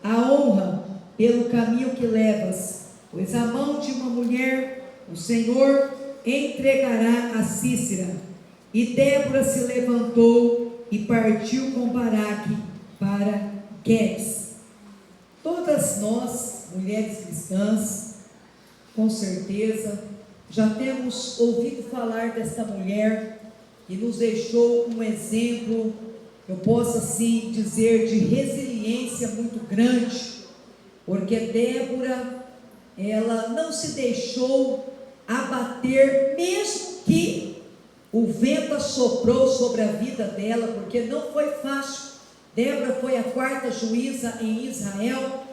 a honra pelo caminho que levas, pois a mão de uma mulher o Senhor entregará a Cícera. E Débora se levantou e partiu com Baraque para Quedes. Todas nós, mulheres cristãs, com certeza, já temos ouvido falar desta mulher que nos deixou um exemplo, eu posso assim dizer, de resiliência muito grande, porque Débora, ela não se deixou abater, mesmo que o vento assoprou sobre a vida dela, porque não foi fácil. Débora foi a quarta juíza em Israel,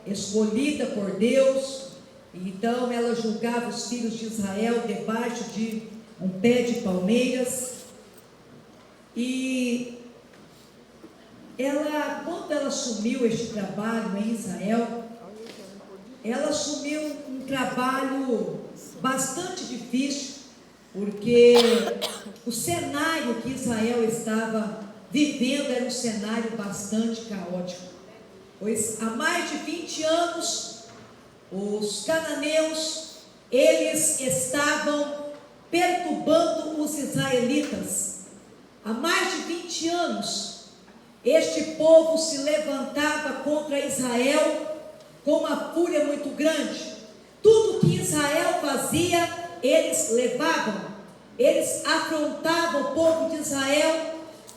escolhida por Deus. Então ela julgava os filhos de Israel debaixo de um pé de palmeiras. E ela, quando ela assumiu este trabalho em Israel, ela assumiu um trabalho bastante difícil, porque o cenário que Israel estava vivendo era um cenário bastante caótico, pois há mais de 20 anos os cananeus, eles estavam perturbando os israelitas. Há mais de 20 anos este povo se levantava contra Israel com uma fúria muito grande. Tudo que Israel fazia, eles levavam, eles afrontavam o povo de Israel,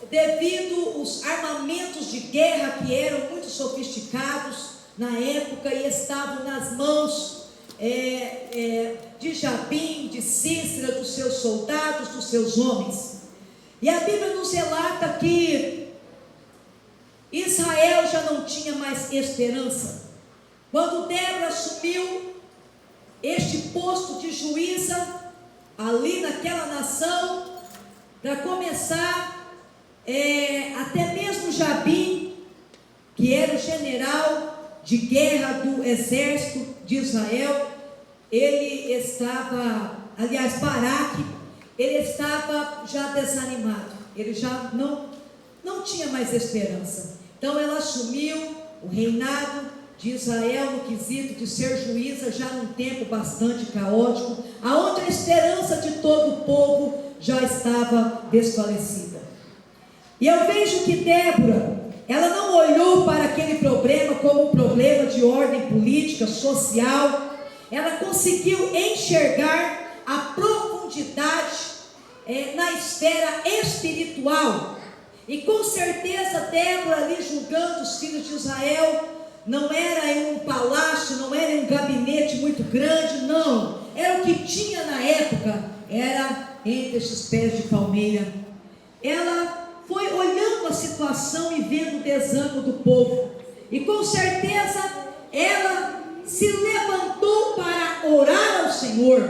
devido aos armamentos de guerra que eram muito sofisticados na época e estavam nas mãos de Jabim, de Cícera, dos seus soldados, dos seus homens. E a Bíblia nos relata que Israel já não tinha mais esperança. Quando Débora assumiu este posto de juíza ali naquela nação, para começar, até mesmo Jabim, que era o general de guerra do exército de Israel, ele estava, aliás, Baraque, ele estava já desanimado, ele já não tinha mais esperança. Então ela assumiu o reinado de Israel no quesito de ser juíza, já num tempo bastante caótico, aonde a esperança de todo o povo já estava desfalecida. E eu vejo que Débora, ela não olhou para aquele problema como um problema de ordem política, social. Ela conseguiu enxergar a profundidade na esfera espiritual. E com certeza Débora ali julgando os filhos de Israel, não era em um palácio, não era em um gabinete muito grande, não. Era o que tinha na época, era entre esses pés de palmeira. Ela foi olhando a situação e vendo o desânimo do povo. E com certeza ela se levantou para orar ao Senhor,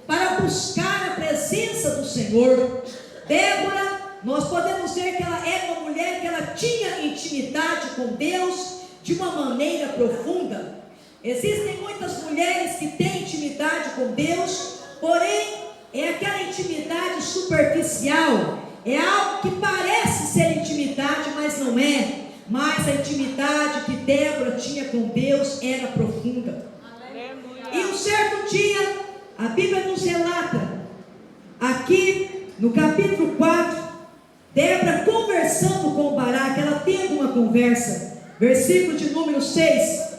para buscar a presença do Senhor. Débora, nós podemos ver que ela era uma mulher que ela tinha intimidade com Deus de uma maneira profunda. Existem muitas mulheres que têm intimidade com Deus, porém é aquela intimidade superficial, é algo que parece ser intimidade, mas não é. Mas a intimidade que Débora tinha com Deus era profunda. Aleluia. E um certo dia, a Bíblia nos relata, aqui no capítulo 4, Débora conversando com Baraque, ela tendo uma conversa, versículo de número 6,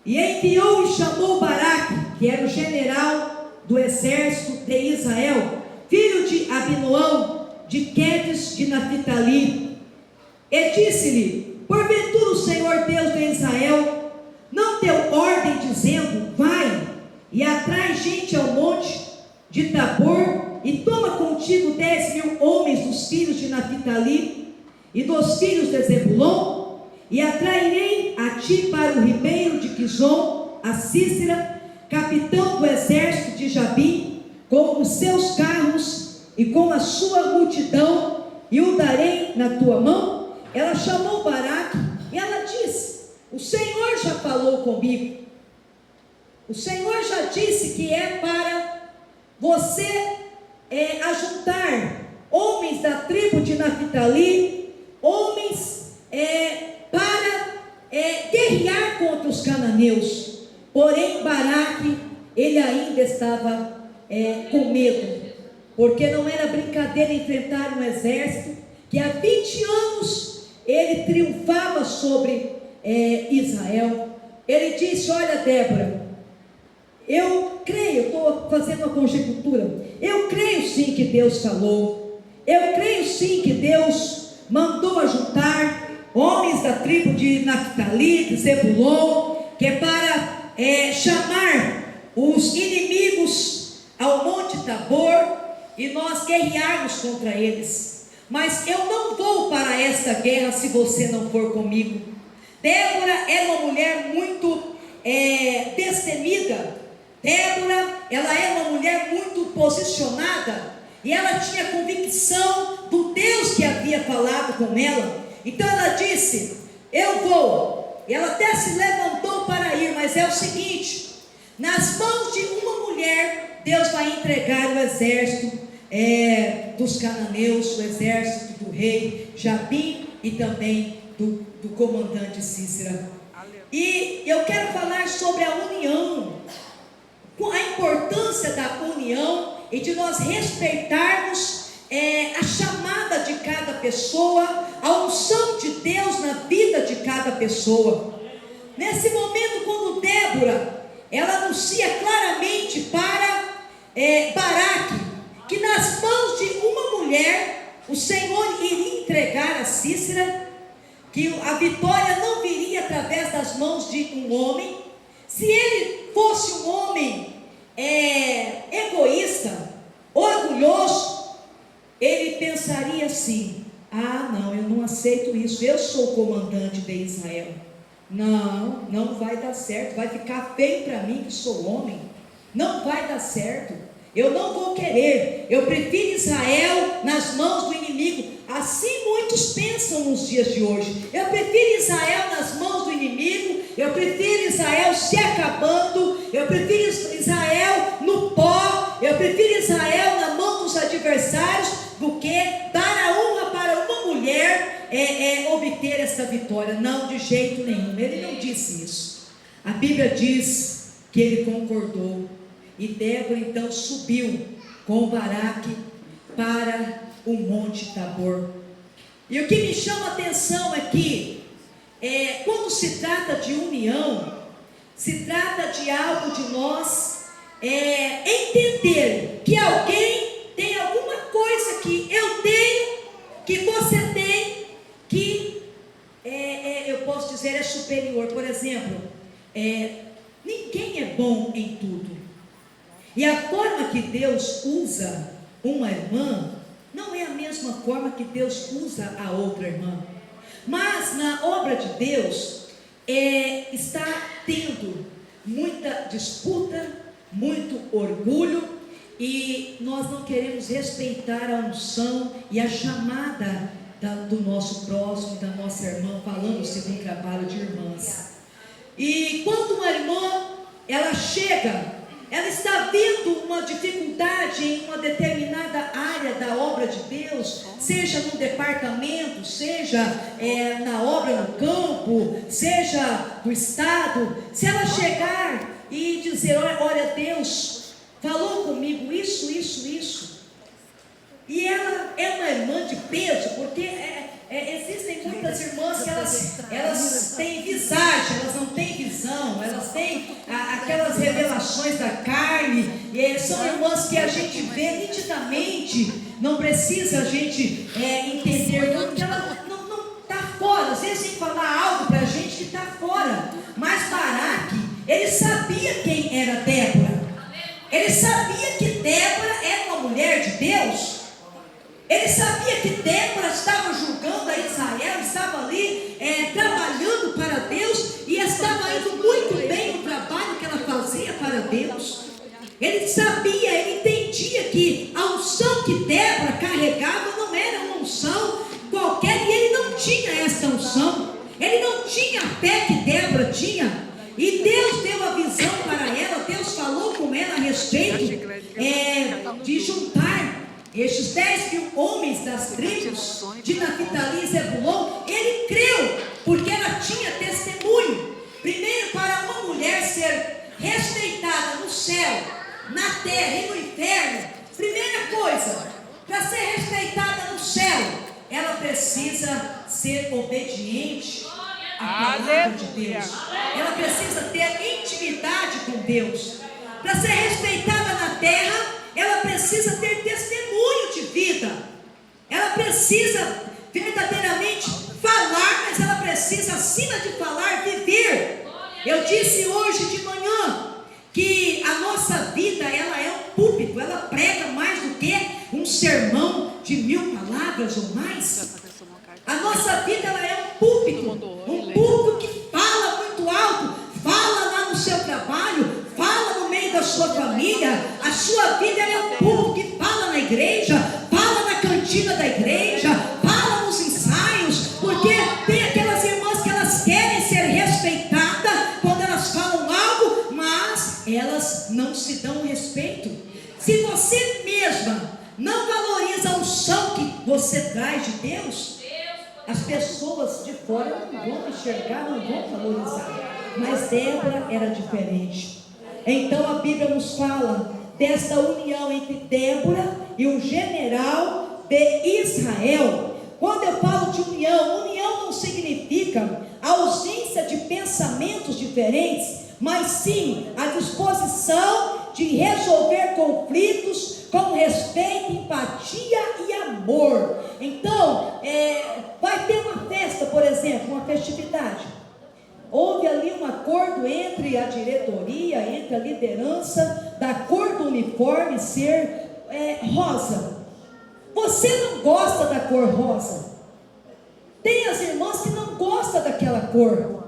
e enviou e chamou Baraque, que era o general do exército de Israel, filho de Abinoão, de Quedes de Naphtali, e disse-lhe: porventura o Senhor Deus de Israel não deu ordem dizendo: vai e atrai gente ao monte de Tabor, e toma contigo 10.000 homens dos filhos de Naphtali e dos filhos de Zebulon, e atrairei a ti para o ribeiro de Quizon a Cícera, capitão do exército de Jabim, com os seus carros e com a sua multidão, e o darei na tua mão. Ela chamou Baraque e ela disse: o Senhor já falou comigo, o Senhor já disse que é para você ajuntar homens da tribo de Naphtali, homens para guerrear contra os cananeus. Porém, Baraque, ele ainda estava com medo, porque não era brincadeira enfrentar um exército que há 20 anos ele triunfava sobre Israel. Ele disse: olha, Débora, eu creio, estou fazendo uma conjectura, eu creio sim que Deus falou, eu creio sim que Deus mandou ajuntar homens da tribo de Naftali, de Zebulon, que é para chamar os inimigos ao Monte Tabor e nós guerrearmos contra eles. Mas eu não vou para esta guerra se você não for comigo. Débora era uma mulher muito destemida. Débora, ela era uma mulher muito posicionada, e ela tinha convicção do Deus que havia falado com ela. Então ela disse: eu vou. E ela até se levantou para ir, mas é o seguinte: nas mãos de uma mulher, Deus vai entregar o exército dos cananeus, o exército do rei Jabim e também do comandante Sísera. E eu quero falar sobre a união, a importância da união e de nós respeitarmos a chamada de cada pessoa, a unção de Deus na vida de cada pessoa. Nesse momento, quando Débora, ela anuncia claramente para Baraque que nas mãos de uma mulher o Senhor iria entregar a Sísera, que a vitória não viria através das mãos de um homem. Se ele fosse um homem egoísta, orgulhoso, ele pensaria assim: ah, não, eu não aceito isso, eu sou o comandante de Israel, não vai dar certo, vai ficar feio para mim que sou homem, não vai dar certo, eu não vou querer, eu prefiro Israel nas mãos do inimigo. Assim muitos pensam nos dias de hoje: eu prefiro Israel nas mãos do inimigo, eu prefiro Israel se acabando, eu prefiro Israel no pó, eu prefiro Israel na mão dos adversários, do que dar a honra para uma mulher obter essa vitória. Não, de jeito nenhum, ele não disse isso. A Bíblia diz que ele concordou, e Débora então subiu com Baraque para o Monte Tabor. E o que me chama a atenção é que quando se trata de união, se trata de algo de nós entender que alguém tem alguma coisa que eu tenho, que você tem, que eu posso dizer é superior. Por exemplo, ninguém é bom em tudo, e a forma que Deus usa uma irmã não é a mesma forma que Deus usa a outra irmã. Mas na obra de Deus está tendo muita disputa, muito orgulho, e nós não queremos respeitar a unção e a chamada do nosso próximo, da nossa irmã, falando segundo o trabalho de irmãs. E quando uma irmã, ela chega, ela está vendo uma dificuldade em uma determinada área da obra de Deus, seja no departamento, seja na obra no campo, seja no estado. Se ela chegar e dizer: olha, Deus falou comigo isso, e ela é uma irmã de peso, porque existem muitas irmãs que elas têm visagem, elas não têm visão, elas têm aquelas revelações da carne, e são irmãs que a gente vê nitidamente, não precisa a gente entender, porque ela não está fora. Às vezes tem que falar algo para a gente que está fora. Mas Baraque, ele sabia quem era Débora, ele sabia que Débora era uma mulher de Deus. Ele sabia que Débora estava julgando a Israel, estava ali trabalhando para Deus, e estava indo muito bem no trabalho que ela fazia para Deus. Ele sabia, ele entendia que a unção que Débora carregava não era uma unção qualquer, e ele não tinha essa unção, ele não tinha a fé que Débora tinha. E Deus deu a visão para ela, Deus falou com ela a respeito de juntar estes 10.000 homens das tribos de Naftali e Zebulon. Ele creu, porque ela tinha testemunho. céu, na terra e no inferno, primeira coisa, para ser respeitada no céu, ela precisa ser obediente à palavra de Deus. Ela precisa ter intimidade com Deus. Para ser respeitada na terra, ela precisa ter testemunho de vida. Ela precisa verdadeiramente falar, mas ela precisa, acima de falar, viver. Eu disse hoje de manhã que a nossa vida, ela é um púlpito, ela prega mais do que um sermão de 1000 palavras ou mais. A nossa vida, ela é um púlpito que fala muito alto, fala lá no seu trabalho, fala no meio da sua família. A sua vida, ela é um púlpito que fala na igreja, fala na cantina da igreja, fala nos ensaios, porque tem aquelas irmãs que elas querem ser respeitadas quando elas falam algo, mas elas não se dão respeito. Se você mesma não valoriza a unção que você traz de Deus, as pessoas de fora não vão enxergar, não vão valorizar. Mas Débora era diferente. Então a Bíblia nos fala desta união entre Débora e o general de Israel. Quando eu falo de união, união não significa ausência de pensamentos diferentes, mas sim a disposição de resolver conflitos com respeito, empatia e amor. Então, vai ter uma festa, por exemplo, uma festividade. Houve ali um acordo entre a diretoria, entre a liderança, da cor do uniforme ser rosa. Você não gosta da cor rosa. Tem as irmãs que não gostam daquela cor.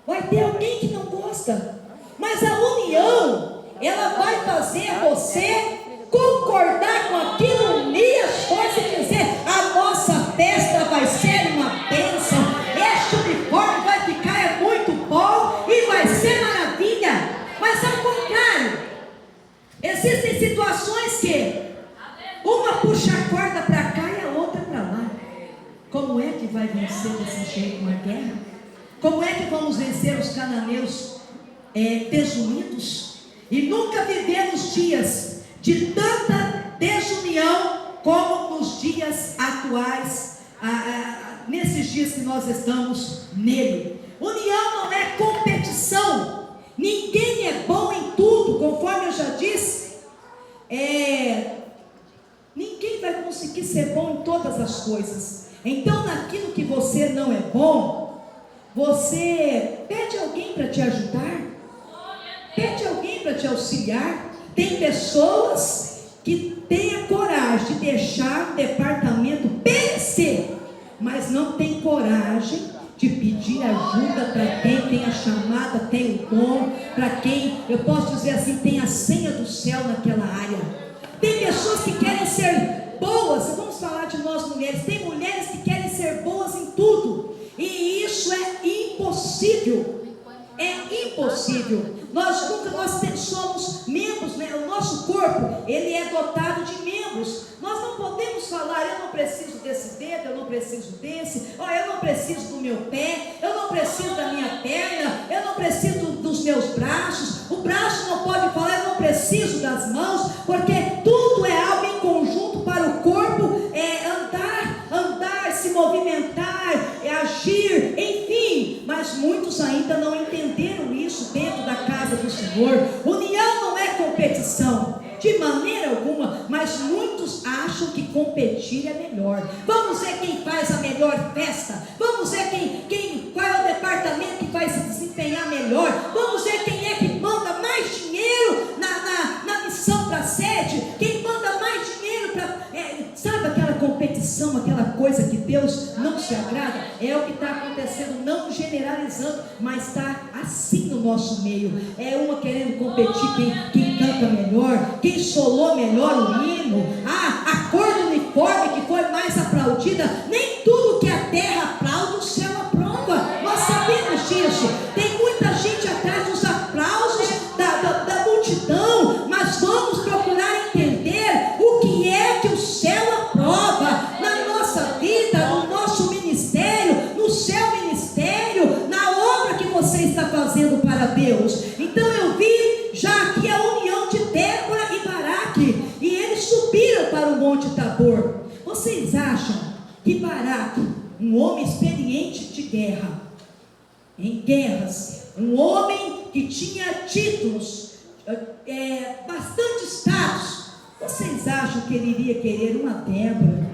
Vai ter alguém que não gosta. Mas a união, ela vai fazer você concordar com aquilo, unir as forças e dizer: a nossa festa vai ser uma bênção. Este uniforme vai ficar muito bom e vai ser maravilha. Mas ao contrário, existem situações que uma puxa a corda para cá e a outra para lá. Como é que vai vencer desse jeito uma guerra? Como é que vamos vencer os cananeus desunidos? E nunca vivemos dias de tanta desunião como nos dias atuais, nesses dias que nós estamos nele. União não é competição. Ninguém é bom em tudo, conforme eu já disse. Ninguém vai conseguir ser bom em todas as coisas. Então, naquilo que você não é bom, você pede alguém para te ajudar, pede alguém para te auxiliar. Tem pessoas que têm a coragem de deixar o departamento perecer, mas não tem coragem de pedir ajuda para quem tem a chamada, tem o dom, para quem, eu posso dizer assim, tem a senha do céu naquela área. Tem pessoas que querem ser boas, vamos falar de nós mulheres, tem mulheres que querem ser boas em tudo, e isso é impossível. É impossível. Nós somos membros, né? O nosso corpo, ele é dotado de membros. Nós não podemos falar: eu não preciso desse dedo, eu não preciso desse, eu não preciso do meu pé, eu não preciso da minha perna, eu não preciso dos meus braços. O braço não pode falar: eu não preciso das mãos, porque tudo é algo em conjunto para o corpo andar, se movimentar, agir, enfim. Mas muitos ainda não entenderam isso dentro da casa do Senhor. União não é competição, de maneira alguma, mas muitos acham que competir é melhor. Vamos ver quem faz a melhor festa, vamos ver qual é o departamento que vai se desempenhar melhor, vamos ver quem é que manda mais dinheiro na missão para a sede, quem manda mais dinheiro para... sabe aquela competição, aquela coisa que Deus não se agrada? É o que está acontecendo, não generalizando, mas está assim no nosso meio. É uma querendo competir quem canta melhor, quem solou melhor o hino, a cor do uniforme que foi mais aplaudida. Nem tudo que a terra aplaude, o céu aprova. Nós sabemos disso. Tem muita gente atrás dos aplausos da multidão, mas vamos procurar entender o que é que o céu aprova na nossa vida, no nosso ministério, no seu ministério, na obra que você está fazendo para Deus. Então eu vi já aqui a união de guerra, em guerras, um homem que tinha títulos, bastante status. Vocês acham que ele iria querer uma Débora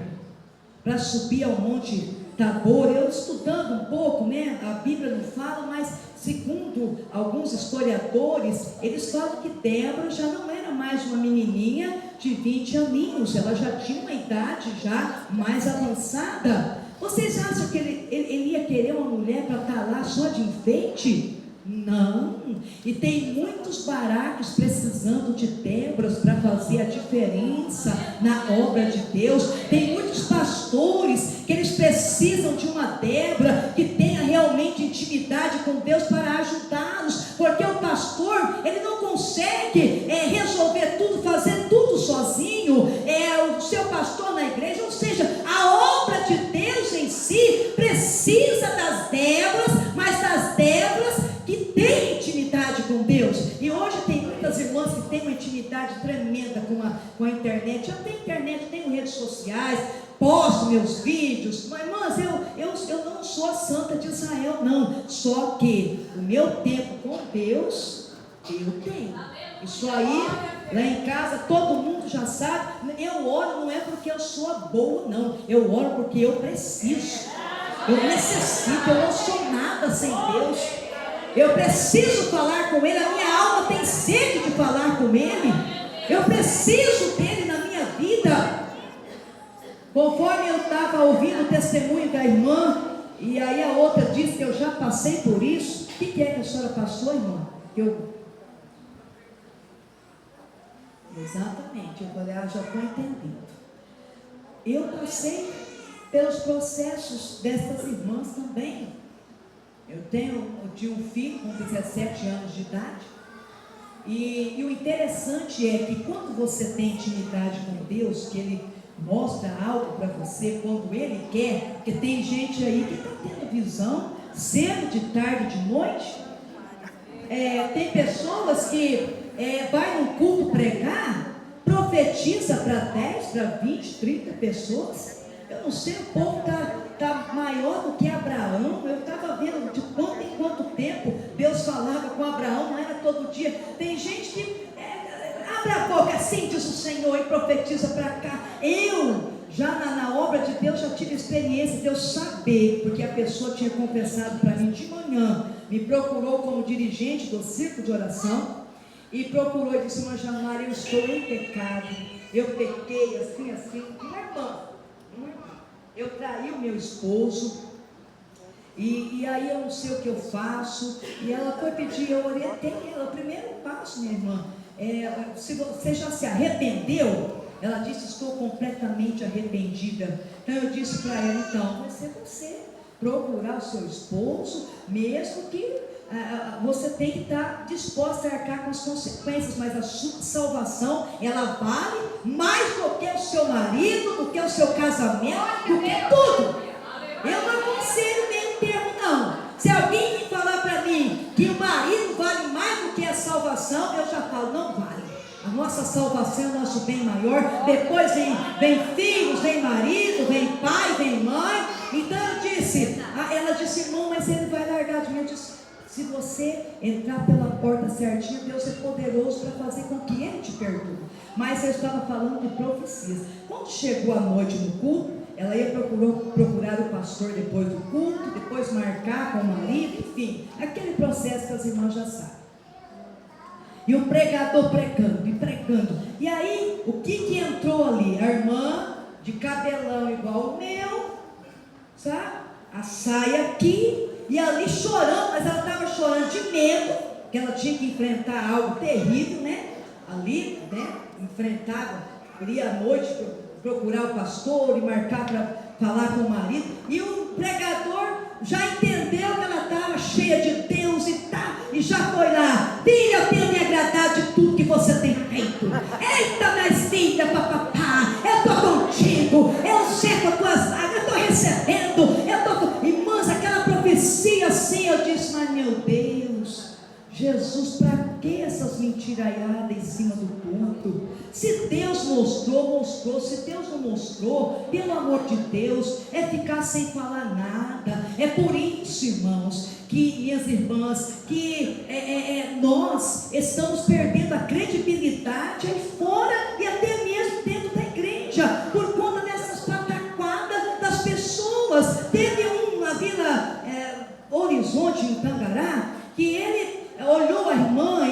para subir ao Monte Tabor? Eu estudando um pouco, né? A Bíblia não fala, mas segundo alguns historiadores, eles falam que Débora já não era mais uma menininha de 20 aninhos, ela já tinha uma idade já mais avançada. Vocês acham que ele ia querer uma mulher para estar lá só de enfeite? Não. E tem muitos Baraques precisando de Déboras para fazer a diferença na obra de Deus. Tem muitos pastores que eles precisam de uma Débora que tenha realmente intimidade com Deus para ajudá-los, porque o pastor, ele não consegue resolver tudo, fazer tudo sozinho. O seu pastor na igreja, ou seja, a obra de Deus em si precisa das Déboras, mas das Déboras que tem intimidade com Deus. E hoje tem muitas irmãs que têm uma intimidade tremenda com a internet. Eu tenho internet, tenho redes sociais, posto meus vídeos. Mas irmãs, eu não sou a santa de Israel, não. Só que o meu tempo com Deus, eu tenho. Isso aí, lá em casa, todo mundo já sabe. Eu oro não é porque eu sou boa, não. Eu oro porque eu preciso. Eu necessito, eu não sou nada sem Deus. Eu preciso falar com Ele, a minha alma tem sede de falar com Ele. Eu preciso dele na minha vida. Conforme eu estava ouvindo o testemunho da irmã, e aí a outra disse que eu já passei por isso. O que é que a senhora passou, irmã? Exatamente, eu falei, já estou entendendo. Eu passei pelos processos dessas irmãs também. Eu tinha um filho com 17 anos de idade, e o interessante é que quando você tem intimidade com Deus, que Ele mostra algo para você quando Ele quer, porque tem gente aí que está tendo visão, cedo, de tarde, de noite. Tem pessoas que vai num culto pregar, profetiza para 10, para 20, 30 pessoas. Eu não sei, o povo está maior do que Abraão. Eu estava vendo de quanto em quanto tempo Deus falava com Abraão, não era todo dia. Tem gente que abre a boca, assim diz o Senhor, e profetiza para cá. Eu, já na obra de Deus, já tive experiência de eu saber, porque a pessoa tinha confessado para mim de manhã, me procurou como dirigente do círculo de oração, e procurou e disse: irmã Januária, eu estou em pecado, eu pequei assim, uma irmã. Eu traí o meu esposo, e aí eu não sei o que eu faço. E ela foi pedir, eu orientei ela. O primeiro passo, minha irmã, se você já se arrependeu? Ela disse: estou completamente arrependida. Então eu disse para ela: então vai ser você procurar o seu esposo, mesmo que você tem que estar disposta a arcar com as consequências, mas a sua salvação, ela vale mais do que o seu marido, do que o seu casamento, do que tudo. Eu não aconselho meio termo, não. Se alguém me falar para mim que o marido vale mais do que a salvação, eu já falo: não vale. A nossa salvação é o nosso bem maior. Depois vem filhos, vem marido, vem pai, vem mãe. Então ela disse: irmão, mas ele vai largar de mim. Eu disse: se você entrar pela porta certinha, Deus é poderoso para fazer com que Ele te perdoe. Mas eu estava falando de profecias. Quando chegou a noite no culto, ela ia procurar o pastor depois do culto, depois marcar com o marido, enfim, aquele processo que as irmãs já sabem. E o pregador pregando e pregando. E aí, o que entrou ali? A irmã de cabelão igual o meu, sabe? A saia aqui. E ali chorando, mas ela estava chorando de medo, que ela tinha que enfrentar algo terrível, né? Ali, né? Enfrentava, queria à noite procurar o pastor e marcar para falar com o marido. E o pregador já entendeu que ela estava cheia de Deus e já foi lá: filha, eu tenho me agradado de tudo que você tem feito. Eita, minha filha, papapá, eu estou contigo, eu seco as tuas lágrimas, eu estou recebendo, irmãs, aquela profecia assim, eu disse: mas meu Deus, Jesus, para que essas mentiraiadas em cima do púlpito? Se Deus mostrou, mostrou. Se Deus não mostrou, pelo amor de Deus, é ficar sem falar nada. É por isso, irmãos, que, minhas irmãs, que nós estamos perdendo a credibilidade aí fora e até mesmo dentro da igreja, por conta dessas pataquadas das pessoas. Teve um na Vila Horizonte, em Tangará, que ele olhou a irmã,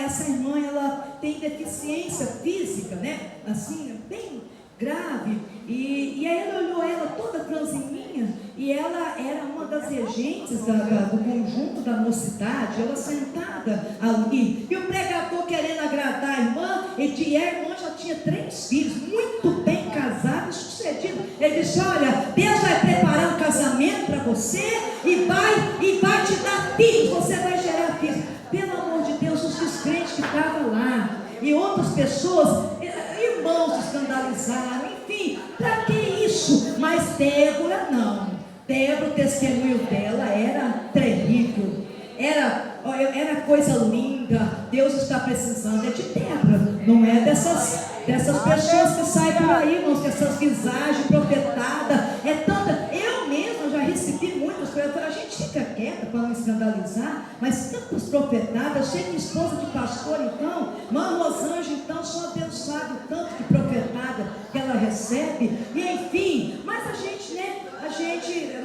essa irmã, ela tem deficiência física, né? Assim, bem grave. E aí ele olhou ela toda franzininha, e ela era uma das regentes do conjunto da mocidade, ela sentada ali. E o pregador, querendo agradar a irmã, e a irmã já tinha 3 filhos, muito bem casada e sucedida. Ele disse: olha, Deus vai preparar um casamento para você e vai te dar filhos, você vai gerar filhos. Pelo amor de Deus, os descrentes que estavam lá e outras pessoas, irmãos, se escandalizaram, enfim, para que isso? Mas Débora não. Débora, o testemunho dela era terrível, era coisa linda. Deus está precisando de Débora, não é dessas pessoas que saem por aí, irmãos, com essas visagens profetadas. Eu mesma já recebi muitas coisas. A gente fica quieta para não escandalizar, mas tantas profetadas. Eu sei que esposa de pastor, então, irmã Rosângela, então, só Deus sabe o tanto de profetada que ela recebe, e enfim, mas a gente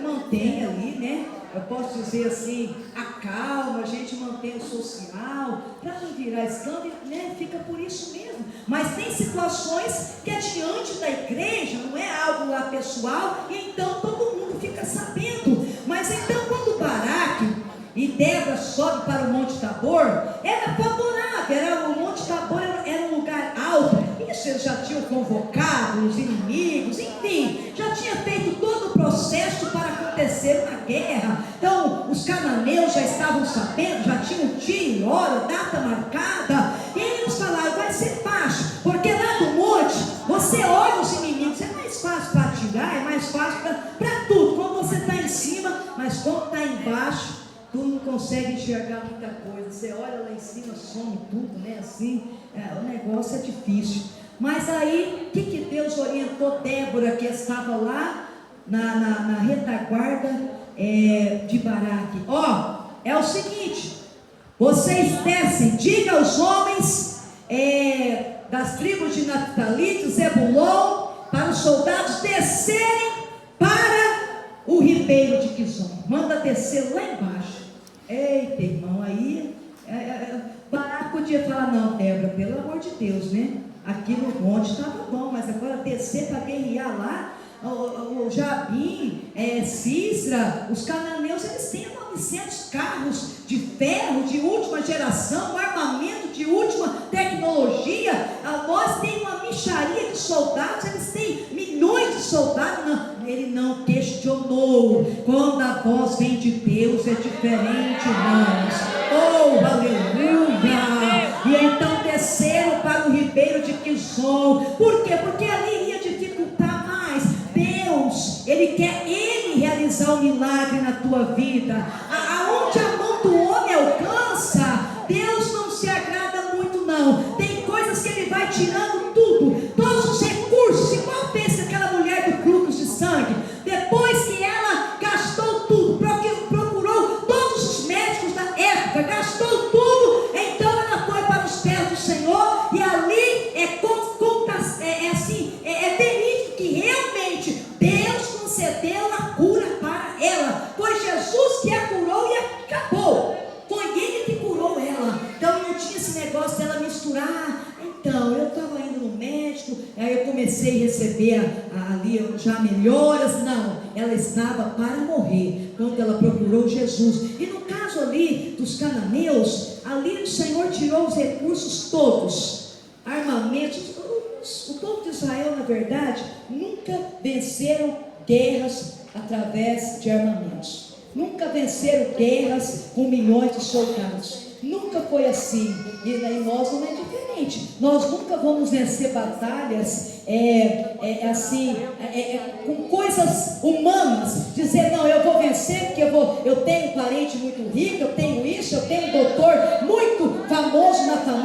mantém ali, né? Eu posso dizer assim, a calma, a gente mantém o social, para não virar escândalo, né? Fica por isso mesmo. Mas tem situações que é diante da igreja, não é algo lá pessoal, e então todo mundo fica sabendo. Mas então, quando Baraque e Débora sobe para o Monte Tabor, era favorável, o Monte Tabor era um lugar alto. Isso eles já tinham convocado os inimigos, enfim, já tinha feito todo o processo para acontecer uma guerra. Então os cananeus já estavam sabendo, já tinham dia, hora, data marcada, e eles falaram: vai ser fácil, porque lá do monte você olha os inimigos, é mais fácil para atirar, é mais fácil para tudo, quando você está em cima, mas quando está embaixo, tu não consegue enxergar muita coisa. Você olha lá em cima, some tudo, né? Assim, o negócio é difícil. Mas aí, o que Deus orientou Débora, que estava lá na retaguarda de Baraque? É o seguinte: vocês descem, diga aos homens das tribos de Naftali, de Zebulon, para os soldados descerem para o ribeiro de Quizon. Manda descer lá embaixo. Eita, irmão, aí Baraque podia falar: não, Débora, pelo amor de Deus, né? Aqui no monte estava bom, mas agora descer para guerrear lá, o Jabim, Sisra, os cananeus, eles têm 900 carros de ferro de última geração, um armamento de última tecnologia. Nós temos uma micharia de soldados, eles têm milhões de soldados. Não, ele não questionou. Quando a voz vem de Deus é diferente, irmãos. Oh, aleluia! E então desceram para o ribeiro de Quizon. Por quê? Porque ali ia dificultar mais. Deus, Ele quer realizar o milagre na tua vida. Aonde a mão do homem alcança, Deus não se agrada muito, não. Tem coisas que Ele vai tirando tudo, todos os recursos. Igual pensa aquela mulher do fluxo de sangue, depois que ela gastou tudo, procurou todos os médicos da época, gastou tudo, então ela foi para os pés do Senhor, e ali é verídico que realmente Deus concedeu a cura para ela. Foi Jesus que a curou e acabou. Foi Ele que curou ela. Então não tinha esse negócio dela misturar. Então, eu estava indo no médico, aí eu comecei a receber ali já melhoras. Não, ela estava para morrer quando ela procurou Jesus. E no caso ali dos cananeus, ali o Senhor tirou os recursos todos, armamentos. O povo de Israel, na verdade, nunca venceram guerras através de armamentos. Nunca venceram guerras com milhões de soldados. Nunca foi assim. E nós não é diferente. Nós nunca vamos vencer batalhas com coisas humanas. Dizer: não, eu vou vencer porque eu tenho um parente muito rico, eu tenho isso, eu tenho um doutor muito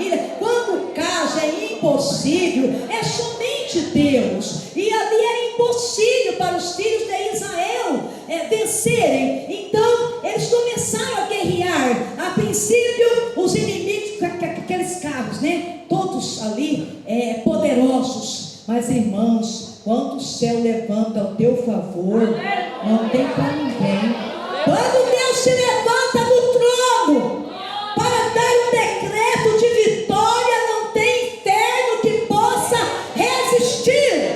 família. Quando o caso é impossível, é somente Deus. E ali era impossível para os filhos de Israel vencerem. Então eles começaram a guerrear. A princípio, os inimigos com aqueles carros, né? Todos ali poderosos. Mas irmãos, quando o céu levanta ao teu favor, não tem para ninguém. Quando Deus se levanta no trono para dar um decreto de vitória, não tem inferno que possa resistir.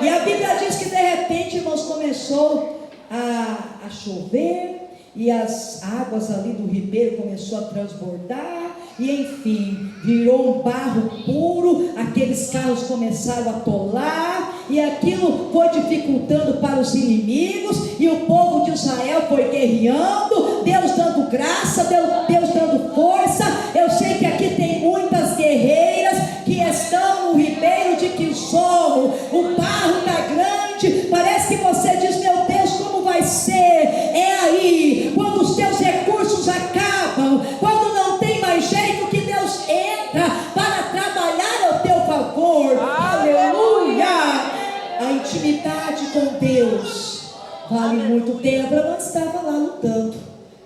E a Bíblia diz que de repente, irmãos, começou a chover, e as águas ali do ribeiro começou a transbordar, e enfim, virou um barro puro. Aqueles carros começaram a atolar, e aquilo foi dificultando para os inimigos, e o povo de Israel foi guerreando, Deus dando graça, Deus dando força. Eu sei que aqui tem muitas guerreiras que estão no ribeiro de Quizon. O barro está grande, parece que você diz: meu Deus, como vai ser? É aí, quando os teus recursos acabam, quando não tem mais jeito, que Deus entra para trabalhar ao teu favor. Aleluia! A intimidade com Deus vale muito. Débora não estava lá lutando,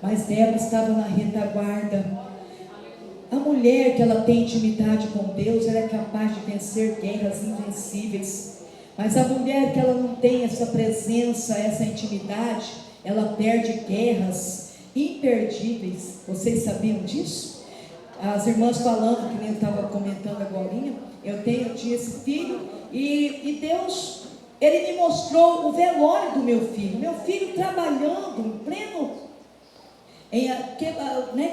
mas Débora estava na retaguarda. A mulher que ela tem intimidade com Deus, ela é capaz de vencer guerras invencíveis. Mas a mulher que ela não tem essa presença, essa intimidade, ela perde guerras imperdíveis. Vocês sabiam disso? As irmãs falando, que nem eu estava comentando agora, eu tinha esse filho, e Deus, Ele me mostrou o velório do meu filho trabalhando em pleno,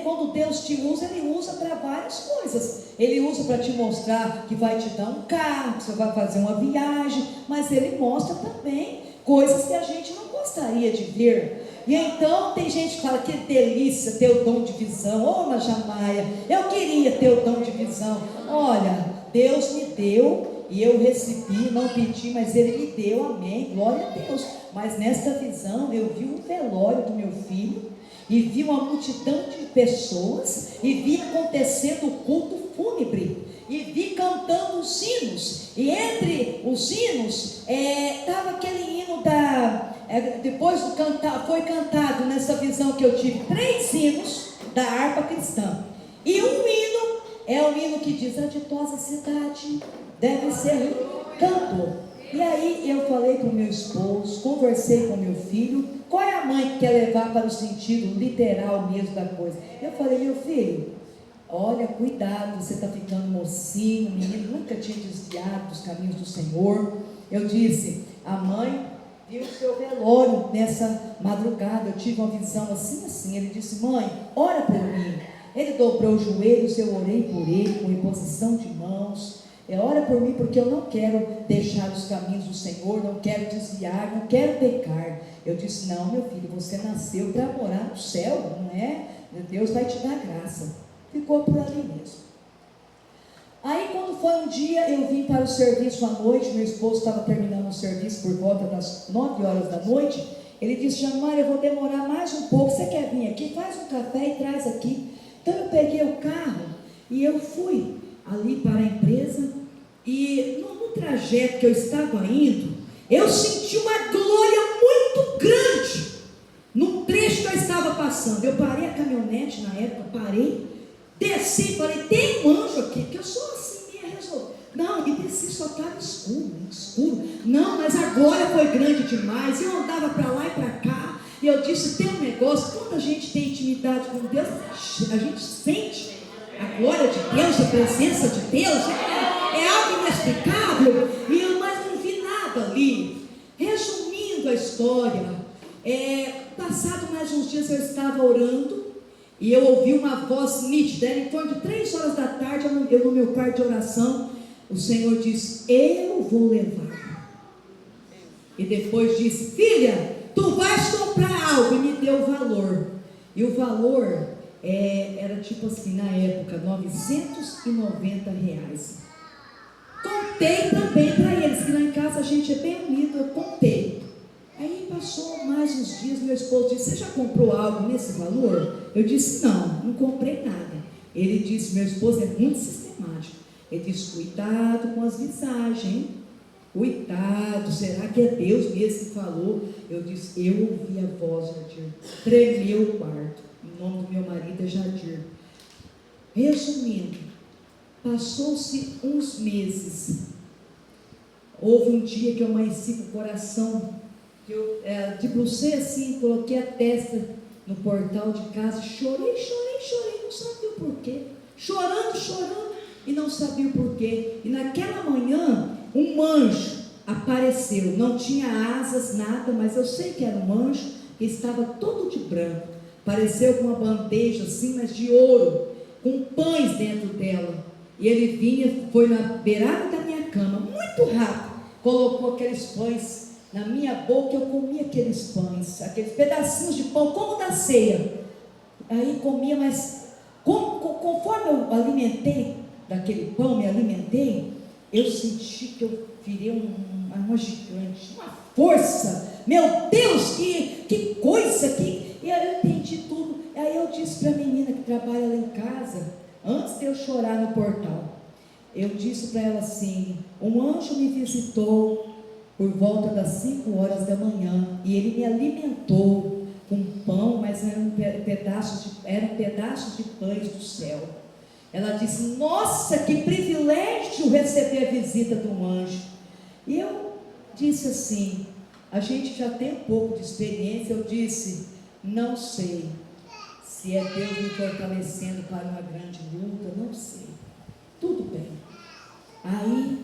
quando Deus te usa, Ele usa para várias coisas. Ele usa para te mostrar que vai te dar um carro, que você vai fazer uma viagem, mas Ele mostra também coisas que a gente não gostaria de ver. E então tem gente que fala: que delícia ter o dom de visão. Ô, Jamaia, eu queria ter o dom de visão. Olha, Deus me deu e eu recebi, não pedi, mas Ele me deu, amém, glória a Deus. Mas nesta visão eu vi o velório do meu filho, e vi uma multidão de pessoas, e vi acontecendo o culto fúnebre, e vi cantando os hinos, e entre os hinos estava aquele hino depois do cantar, foi cantado nessa visão que eu tive, 3 hinos da harpa cristã, e um hino é o hino que diz: a ditosa cidade deve ser cantor. E aí eu falei com o meu esposo, conversei com o meu filho. Qual é a mãe que quer levar para o sentido literal mesmo da coisa? Eu falei: meu filho, olha, cuidado, você está ficando mocinho, menino, nunca tinha desviado dos caminhos do Senhor. Eu disse: a mãe viu o seu velório nessa madrugada, eu tive uma visão assim. Ele disse: mãe, ora por mim. Ele dobrou os joelhos, eu orei por ele com imposição de mãos. Ora por mim, porque eu não quero deixar os caminhos do Senhor, não quero desviar, não quero pecar. Eu disse: não, meu filho, você nasceu para morar no céu, não é? Deus vai te dar graça. Ficou por ali mesmo. Aí quando foi um dia, eu vim para o serviço à noite, meu esposo estava terminando o serviço por volta das 9 horas da noite. Ele disse: Jamara, eu vou demorar mais um pouco, você quer vir aqui? Faz um café e traz aqui. Então eu peguei o carro e eu fui ali para a empresa, e no trajeto que eu estava indo, eu senti uma glória muito grande, no trecho que eu estava passando. Eu parei a caminhonete na época, desci, falei: tem um anjo aqui, porque eu sou assim, meio resolvida. Não, e desci, só estava escuro, não, mas a glória foi grande demais. Eu andava para lá e para cá, e eu disse: tem um negócio, quando a gente tem intimidade com Deus, a gente sente a glória de Deus, a presença de Deus, é algo inexplicável, mas não vi nada ali. Resumindo a história, passado mais uns dias eu estava orando, e eu ouvi uma voz nítida, era em torno de 3 horas da tarde, eu no meu quarto de oração. O Senhor disse: eu vou levar. E depois disse: filha, tu vais comprar algo, e me deu o valor. E o valor era tipo assim, na época, R$990. Contei também para eles, que lá em casa a gente é bem unido. Eu contei. Aí passou mais uns dias, meu esposo disse: você já comprou algo nesse valor? Eu disse: não comprei nada. Ele disse: meu esposo é muito sistemático. Ele disse: cuidado com as visagens, hein? Cuidado, será que é Deus mesmo que falou? Eu disse: eu ouvi a voz, Jadir. Tremeu o quarto. O nome do meu marido é Jadir. Resumindo, passou-se uns meses. Houve um dia que eu amanheci com o coração, que eu debrucei assim, coloquei a testa no portal de casa, chorei, não sabia o porquê. Chorando, e não sabia o porquê. E naquela manhã, um anjo apareceu, não tinha asas, nada, mas eu sei que era um anjo, que estava todo de branco, apareceu com uma bandeja assim, mas de ouro, com pães dentro dela, e ele vinha, foi na beirada da minha cama, muito rápido, colocou aqueles pães na minha boca, eu comia aqueles pães, aqueles pedacinhos de pão, como da ceia, aí comia, mas conforme eu alimentei daquele pão, me alimentei, eu senti que eu virei uma gigante, uma força, meu Deus, que coisa, e aí eu entendi tudo. Aí eu disse para a menina que trabalha lá em casa, antes de eu chorar no portal, eu disse para ela assim: um anjo me visitou por volta das 5 horas da manhã, e ele me alimentou com pão, mas eram pedaços de pães do céu. Ela disse: nossa, que privilégio receber a visita de um anjo. E eu disse assim, a gente já tem um pouco de experiência. Eu disse: não sei se é Deus me fortalecendo para uma grande luta, não sei, tudo bem. Aí,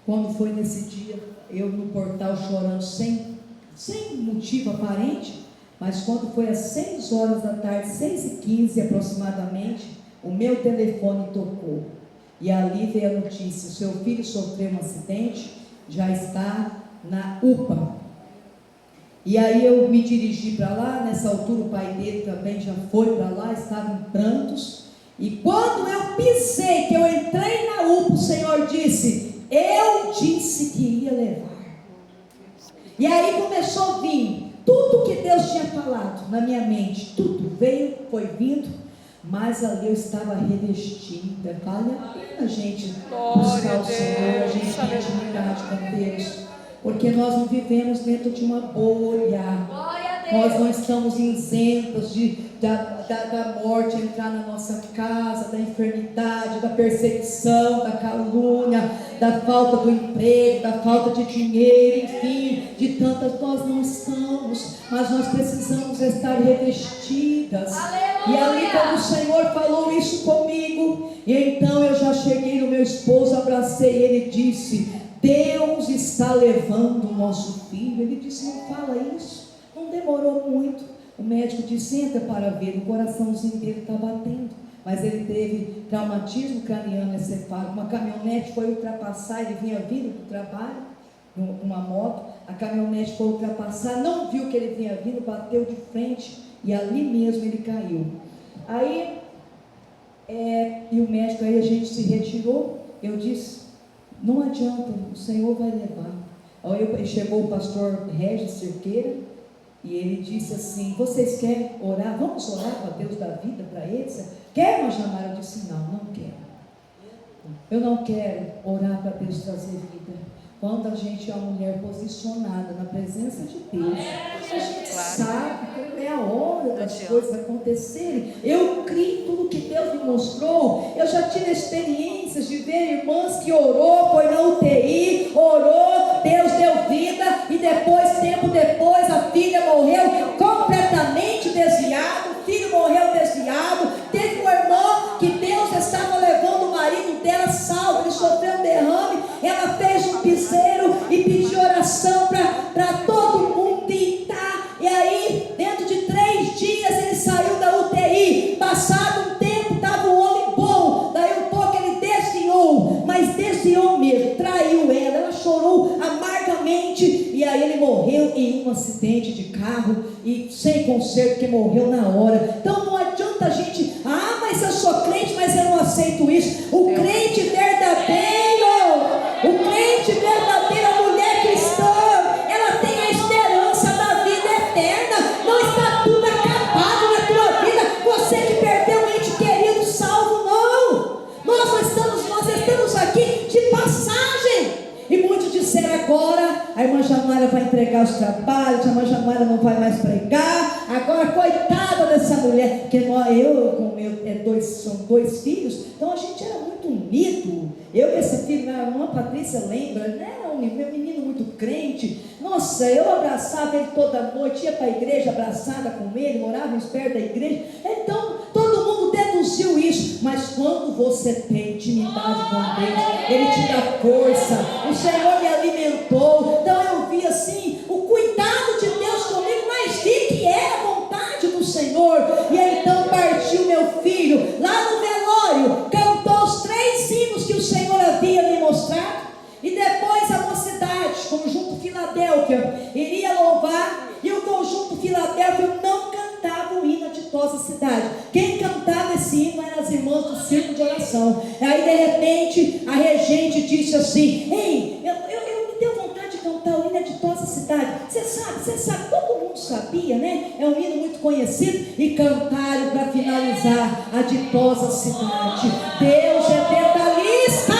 quando foi nesse dia, eu no portal chorando, sem motivo aparente, mas quando foi às 6 horas da tarde, 6h15 aproximadamente, o meu telefone tocou, e ali veio a notícia: seu filho sofreu um acidente, já está na UPA. E aí eu me dirigi para lá. Nessa altura o pai dele também já foi para lá, estava em prantos, e quando eu pisei, que eu entrei na UPA, o Senhor disse: eu disse que ia levar. E aí começou a vir tudo que Deus tinha falado na minha mente, tudo veio, foi vindo, mas ali eu estava revestida. Vale a pena, gente, buscar o Senhor, a gente tem intimidade com Deus, porque nós não vivemos dentro de uma bolha, nós não estamos isentos da morte entrar na nossa casa, da enfermidade, da perseguição, da calúnia, da falta do emprego, da falta de dinheiro, enfim, de tantas. Nós não estamos, mas nós precisamos estar revestidas. E ali, quando o Senhor falou isso comigo, e então eu já cheguei no meu esposo, abracei ele e disse: Deus está levando o nosso filho. Ele disse: não fala isso. Não demorou muito. O médico disse: entra para ver. O coraçãozinho dele está batendo, mas ele teve traumatismo craniano encefálico. Uma caminhonete foi ultrapassar, ele vinha vindo do trabalho, numa moto, a caminhonete foi ultrapassar, não viu que ele vinha vindo, bateu de frente, e ali mesmo ele caiu. Aí, e o médico, aí a gente se retirou. Eu disse: não adianta, o Senhor vai levar. Aí chegou o pastor Regis Cerqueira, e ele disse assim: vocês querem orar? Vamos orar para Deus dar vida para eles? Quer, irmã Jamara? Eu disse: não quero. Eu não quero orar para Deus trazer vida. Quando a gente é uma mulher posicionada na presença de Deus, a gente sabe quando é a hora das coisas acontecerem. Eu criei tudo que Deus me mostrou. Eu já tive experiências de ver irmãs que orou, foi na UTI, orou, Deus deu vida, e depois, tempo depois, a filha morreu completamente desviada, o filho morreu desviado. Teve uma irmã que Deus estava levando o marido dela salvo, ele sofreu um derrame, ela fez um piseiro e pediu oração para todo mundo deitar, e aí dentro de 3 dias ele saiu da UTI. Passado um tempo, estava um homem bom, daí um pouco ele desviou, mas desviou mesmo, traiu ela chorou amargamente, e aí ele morreu em um acidente de carro, e sem conserto, porque morreu na hora. Então não adianta a gente: mas eu sou crente, mas eu não aceito isso. O crente verdadeiro, a mulher cristã, ela tem a esperança a irmã Jamara vai entregar os trabalhos, a irmã Jamara não vai mais pregar. Agora, coitada dessa mulher, porque eu com são dois filhos, então a gente era muito unido. Eu e esse filho, minha irmã Patrícia lembra, né? Meu menino muito crente. Nossa, eu abraçava ele toda noite, ia para a igreja abraçada com ele, morávamos perto da igreja. Então, todo mundo deduziu isso. Mas quando você tem intimidade com Deus, Ele te dá força. O Senhor me alimentou. Então eu vi assim, o cuidado de Deus comigo, mas vi que era a vontade do Senhor. E aí, então partiu meu filho, lá no velório, cantou os 3 hinos que o Senhor havia me mostrado. E depois a mocidade, conjunto Filadélfia, iria louvar. E o conjunto Filadélfia não cantava o hino A Ditosa Cidade. Quem cantava esse hino eram as irmãs do círculo de oração. Aí de repente a regente disse assim: ei, eu me deu vontade de cantar o hino A Ditosa Cidade. Você sabe, todo mundo sabia, né? É um hino muito conhecido. E cantaram para finalizar A Ditosa Cidade. Deus é detalhista.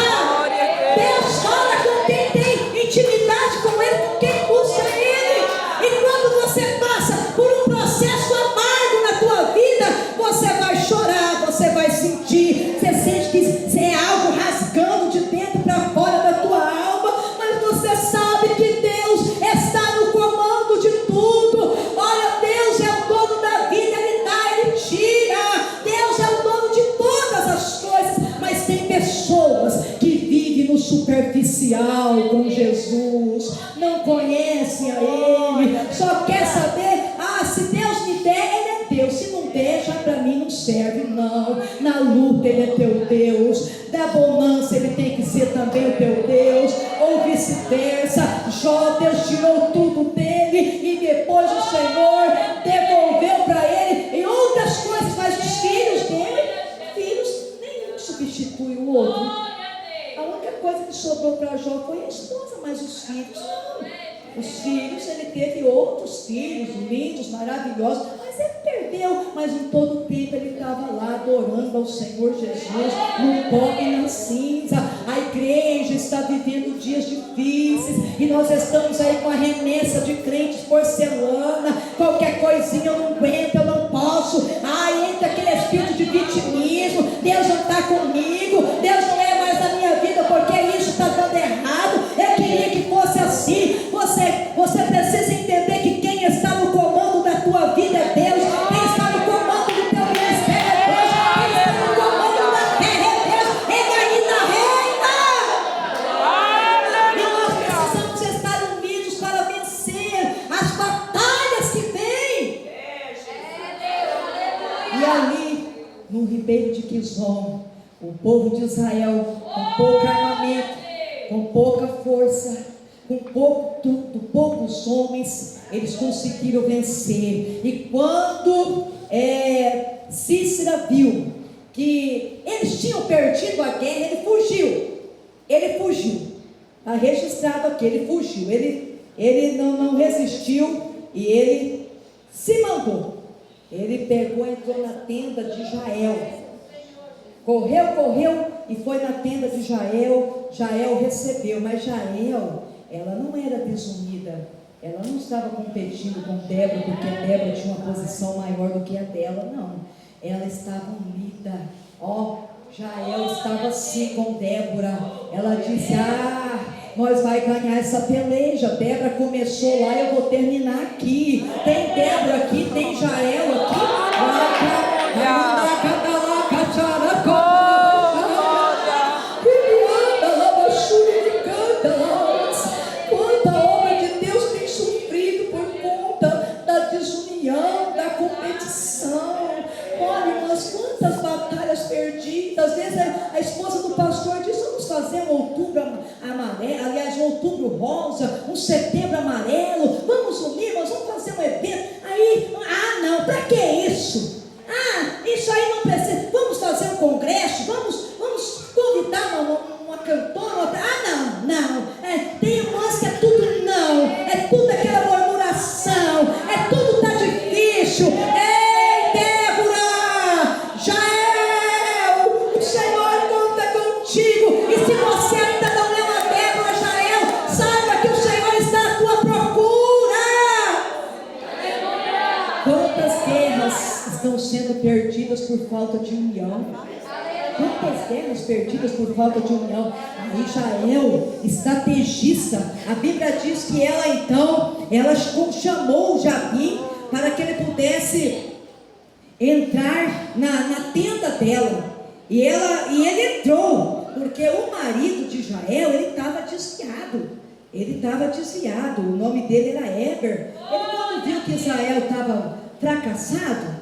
Deus fala com quem tem intimidade com Ele, com quem busca Ele. E quando você passa por um processo amargo na tua vida, você vai chorar, você vai sentir, você sente que é algo rasgando de dentro para fora da tua alma, mas você sabe que Deus está no comando de tudo. Olha, Deus é o dono da vida, Ele dá, Ele tira. Deus é o dono de todas as coisas, mas tem pessoas que vivem no superficial com Jesus, não conhecem a Ele, só quer saber, se Deus me der, Ele é Deus, se não der, já para mim não serve. Não, na luta Ele é teu Deus, da bonança Ele tem que ser também o teu Deus, ou vice-versa. Jó, Deus tirou tudo dele e depois o Senhor devolveu para ele e outras coisas, mas os filhos dele, nenhum substitui o outro. A única coisa que sobrou para Jó foi a esposa, mas os filhos não. Os filhos, ele teve outros filhos lindos, maravilhosos, mas ele perdeu. Mas em todo o tempo ele estava lá adorando ao Senhor Jesus, no pó e na cinza. A igreja está vivendo dias difíceis e nós estamos aí com a remessa de crentes porcelana. Qualquer coisinha eu não aguento, eu não posso. Entra aquele espírito de vitimismo. Deus não está comigo, Deus não é mais na minha vida porque isso está dando errado. Eu queria que fosse assim. Você precisa entender que quem está no comando da tua vida é Deus. Quem está no comando do teu ministério é Deus. Quem está no comando da terra é Deus. Ele ainda reina. E nós precisamos estar unidos para vencer as batalhas que vêm. E ali, no ribeiro de Quizon, o povo de Israel, com pouco armamento, com pouca força, com poucos homens, eles conseguiram vencer. E quando Cícera viu que eles tinham perdido a guerra, ele fugiu. Está registrado aqui, ele fugiu. Ele não resistiu e ele se mandou. Ele pegou e entrou na tenda de Jael. Correu e foi na tenda de Jael. Jael recebeu, mas Jael, ela não era desunida, ela não estava competindo com Débora, porque Débora tinha uma posição maior do que a dela, não. Ela estava unida. Jael estava assim com Débora. Ela disse: nós vai ganhar essa peleja. Débora começou lá, eu vou terminar aqui. Tem Débora aqui, tem Jael aqui. Quantas batalhas perdidas. Às vezes a esposa do pastor diz: vamos fazer um outubro amarelo, aliás, um outubro rosa, um setembro amarelo, vamos unir, nós vamos fazer um evento. Aí, não, para que isso? Isso aí não precisa. Vamos fazer um congresso, vamos convidar uma cantora. Não. Tem irmãs que é tudo não, é tudo aquela murmuração, é tudo tá difícil. Contigo, e se você ainda não é uma Débora, Jael, saiba que o Senhor está Quantas guerras estão sendo perdidas por falta de união? Quantas guerras perdidas por falta de união? Aí Jael, estrategista, a Bíblia diz que ela chamou Jabim para que ele pudesse entrar na tenda dela. E ele entrou, porque o marido de Jael, ele estava desviado. O nome dele era Eber. Ele, quando viu que Israel estava fracassado,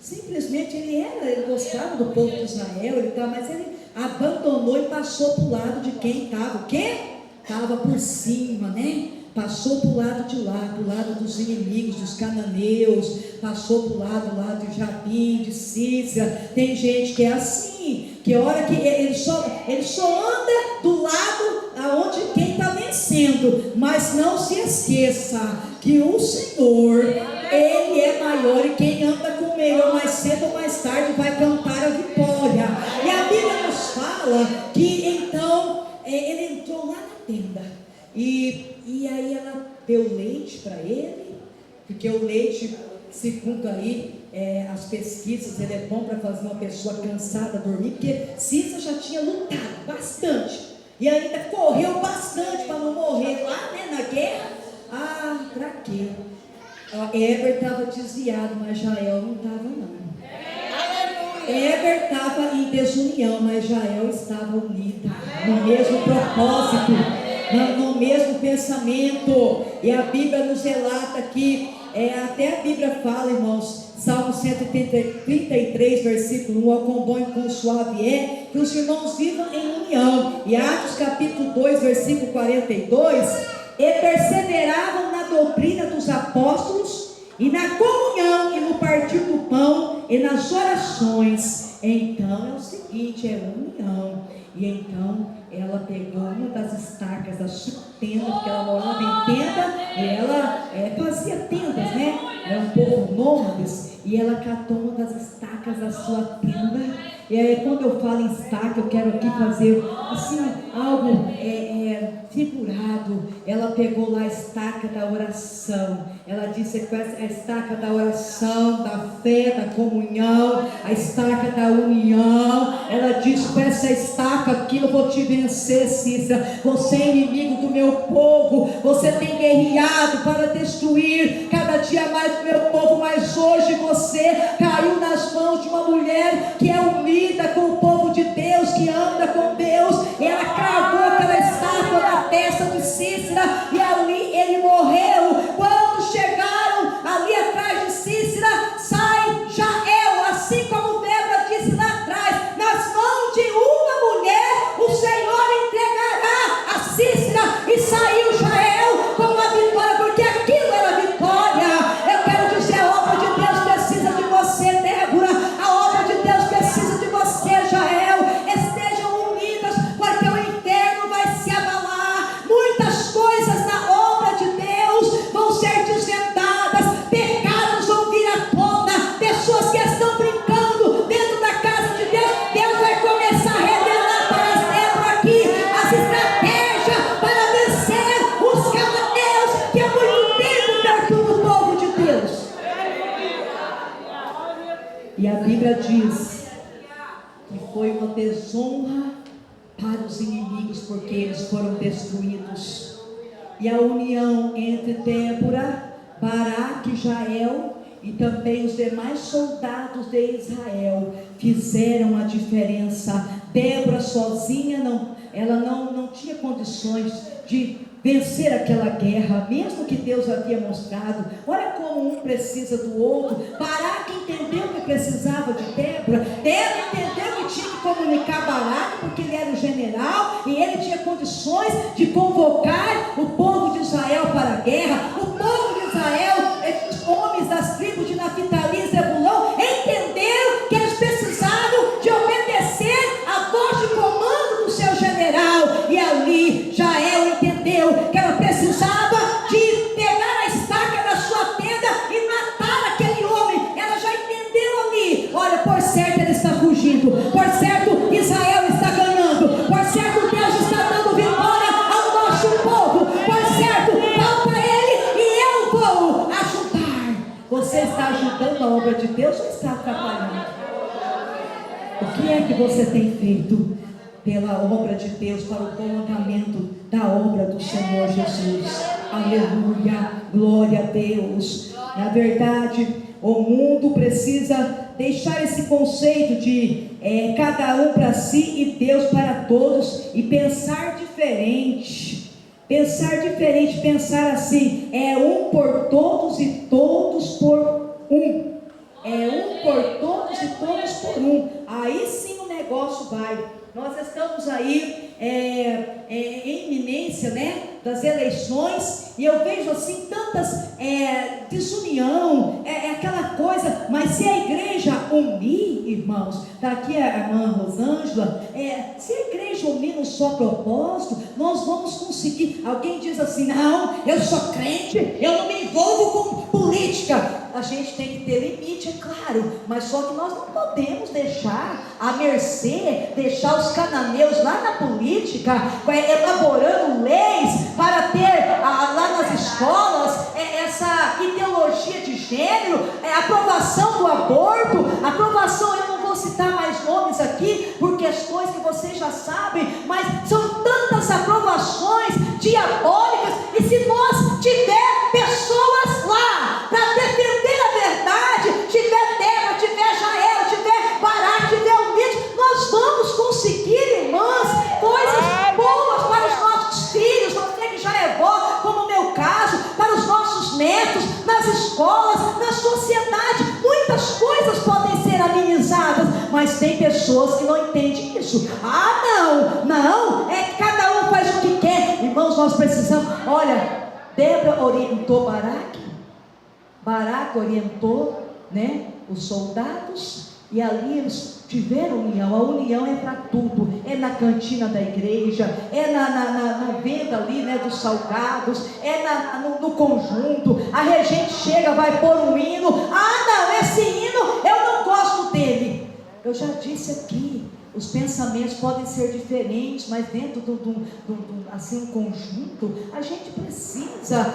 ele gostava do povo de Israel, mas ele abandonou e passou para o lado de quem estava, o quê? Estava por cima, né? Passou para o lado de lá, para o lado dos inimigos, dos cananeus, passou para o lado de Jabim, de Cícera. Tem gente que é assim, que a hora que ele só anda do lado aonde quem está vencendo, mas não se esqueça que o Senhor, Ele é maior, e quem anda com Ele, mais cedo ou mais tarde, vai cantar a vitória. E a Bíblia nos fala que então ele entrou lá na tenda, e aí ela deu leite para ele, porque o leite, segundo aí as pesquisas, ele é bom para fazer uma pessoa cansada dormir, porque Cícera já tinha lutado bastante, e ainda correu bastante para não morrer lá, né, na guerra. Para quê? Eber estava desviado, mas Jael não estava não. Eber estava em desunião, mas Jael estava unida, no mesmo propósito, no mesmo pensamento. E a Bíblia nos relata que, até a Bíblia fala, irmãos, Salmo 133, versículo 1: ó, quão bom e quão suave é que os irmãos vivam em união. E Atos capítulo 2, versículo 42: e perseveravam na doutrina dos apóstolos, e na comunhão, e no partir do pão, e nas orações. Então é o seguinte, é união. E então ela pegou uma das estacas da sua tenda, porque ela morava em tenda, e ela fazia tendas, né? Era um povo nômades, e ela catou uma das estacas da sua tenda. E aí, quando eu falo em estaca, eu quero aqui fazer assim, algo figurado. Ela pegou lá a estaca da oração. Ela disse que a estaca da oração, da fé, da comunhão, a estaca da união. Ela disse: com essa estaca aqui eu vou te vencer, Cícera. Você é inimigo do meu povo, você tem guerreado para destruir cada dia mais o meu povo, mas hoje você caiu nas mãos de uma mulher que é unida com o povo de Deus, que anda com Deus. E ela cravou aquela estátua na testa de Cícera, e ali ele morreu. Quando chegaram ali atrás de Cícera, sai Jael, assim como Débora disse lá atrás: nas mãos de uma mulher o Senhor entregará a Cícera. E saiu Jael com uma vitória, porque aquilo era vitória. Eu quero dizer, a obra de Deus precisa de você, Débora. A obra de Deus precisa de você, Jael. Estejam unidas, porque o inferno vai se abalar. Muitas coisas na obra de Deus vão ser desvendadas, pecados vão vir à tona, pessoas que estão brincando dentro da casa de Deus. Deus vai começar a revelar para as Débora aqui as estratégias para vencer os cananeus que há muito tempo perturbam o povo de Deus. E a Bíblia diz que foi uma desonra para os inimigos, porque eles foram destruídos. E a união entre Débora, Baraque, Jael e também os demais soldados de Israel fizeram a diferença. Débora sozinha ela não tinha condições de vencer aquela guerra, mesmo que Deus havia mostrado. Olha como um precisa do outro. Baraque entendeu que precisava de Débora. Débora entendeu que tinha que comunicar Baraque, porque ele era o general e ele tinha condições de convocar o povo de Israel para a guerra. O povo de Israel, os homens das tribos de Naphtali e Zebulão, entenderam que eles precisavam de obedecer a voz de comando do seu general. E ali Jael entendeu que ela precisava de pegar a estaca da sua tenda e matar aquele homem. Ela já entendeu ali: olha, por certo ele está fugindo, por certo Israel está ganhando, por certo Deus está dando vitória ao nosso povo, por certo falta ele Você está ajudando a obra de Deus ou está atrapalhando? O que é que você tem feito pela obra de Deus, para o prolongamento da obra do Senhor Jesus? Aleluia, glória a Deus. Na verdade, o mundo precisa deixar esse conceito de cada um para si e Deus para todos, e pensar diferente. Pensar assim: é um por todos e todos por um. É um por todos e todos por um. Aí sim o negócio vai. Nós estamos aí em iminência, né, das eleições, e eu vejo assim tantas desunião, aquela coisa. Mas se a igreja unir, irmãos, está aqui a irmã Rosângela, se a igreja unir no só propósito, nós vamos conseguir. Alguém diz assim: não, eu sou crente, eu não me envolvo com política. A gente tem que ter limite, é claro, mas só que nós não podemos deixar à mercê, deixar os cananeus lá na política, elaborando leis para ter lá nas escolas essa ideologia de gênero, aprovação do aborto, aprovação, eu não vou citar mais nomes aqui, porque as coisas que vocês já sabem, mas são tantas aprovações diabólicas. E se nós tiver pessoas lá para defender a verdade, tiver Débora, tiver Jael, tiver Baraque, tiver Umide, nós vamos conseguir, irmãs, coisas boas para os nossos filhos. Você que já é vó, como no meu caso, para os nossos netos, nas escolas, na sociedade. Muitas coisas podem ser amenizadas, mas tem pessoas que não entendem isso. Não, cada um faz o que quer. Irmãos, nós precisamos. Olha, Débora orientou Baraque orientou, né, os soldados, e ali eles tiveram união. A união é para tudo, é na cantina da igreja, é na venda ali, né, dos salgados, no conjunto. A regente chega, vai pôr um hino. Não, esse hino eu não gosto dele. Eu já disse aqui, os pensamentos podem ser diferentes, mas dentro assim, um conjunto, a gente precisa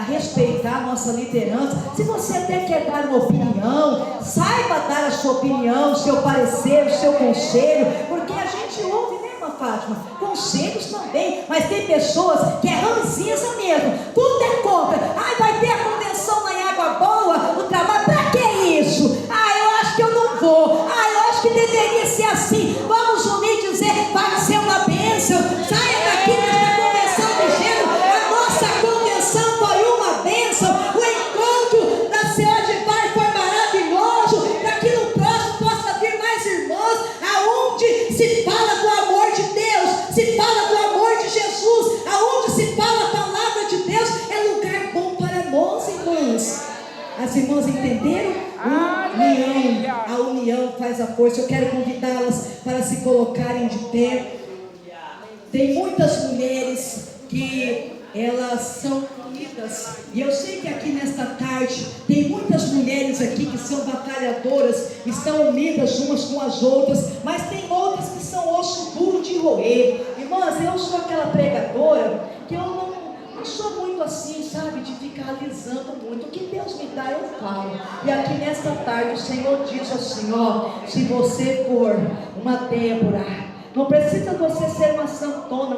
respeitar a nossa liderança. Se você até quer dar uma opinião, saiba dar a sua opinião, o seu parecer, o seu conselho, porque a gente ouve, né, irmã Fátima, conselhos também, mas tem pessoas que é ranzinza mesmo, tudo é contra. Vai ter a convenção lá em Água Boa, o trabalho, para que isso? Eu acho que eu não vou. Eu acho que deveria ser assim. Vamos unir e dizer: vai ser uma bênção. Saia daqui desta convenção de gênero. A nossa convenção foi uma bênção. O encontro da CEOGEVAR foi maravilhoso, para que no próximo possa vir mais irmãos, aonde se fala do amor de Deus, se fala do amor de Jesus, aonde se fala a palavra de Deus, é lugar bom para nós, irmãs. As irmãs entenderam? A união faz a força. Eu quero convidá-las para se colocarem de pé. Tem muitas mulheres que elas são unidas, e eu sei que aqui nesta tarde tem muitas mulheres aqui que são batalhadoras, estão unidas umas com as outras, mas tem outras que são osso duro de roer. Irmãs, eu sou aquela pregadora que eu não sou muito assim, sabe, de ficar alisando muito. O que Deus me dá, eu falo. E aqui nesta tarde o Senhor diz assim: se você for uma Débora, não precisa você ser uma santona,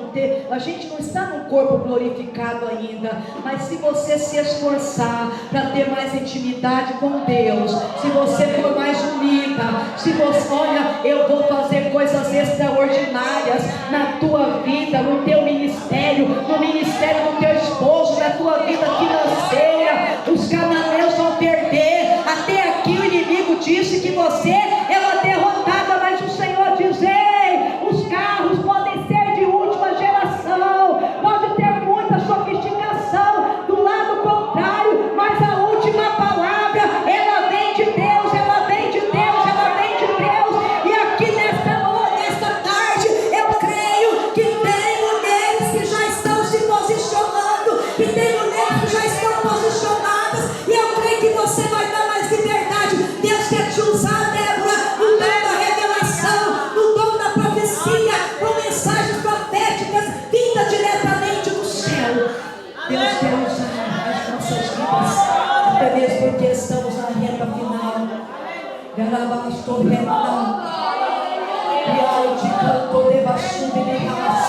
a gente não está num corpo glorificado ainda, mas se você se esforçar para ter mais intimidade com Deus, se você for mais unida, se você, olha, eu vou fazer coisas extraordinárias na tua vida, no teu ministério, no ministério do teu esposo, na tua vida financeira. Os cananeus vão perder. Até aqui o inimigo disse que você é uma derrotada, mas o Senhor diz: os carros podem ser de última geração, pode ter muita sofisticação do lado contrário, mas a última palavra, ela vem de Deus, ela vem de Deus, ela vem de Deus. E aqui nesta tarde, eu creio que tem mulheres que já estão se posicionando, que tem mulheres que já estão Estou renando. E aí te canto de baixo de minhas.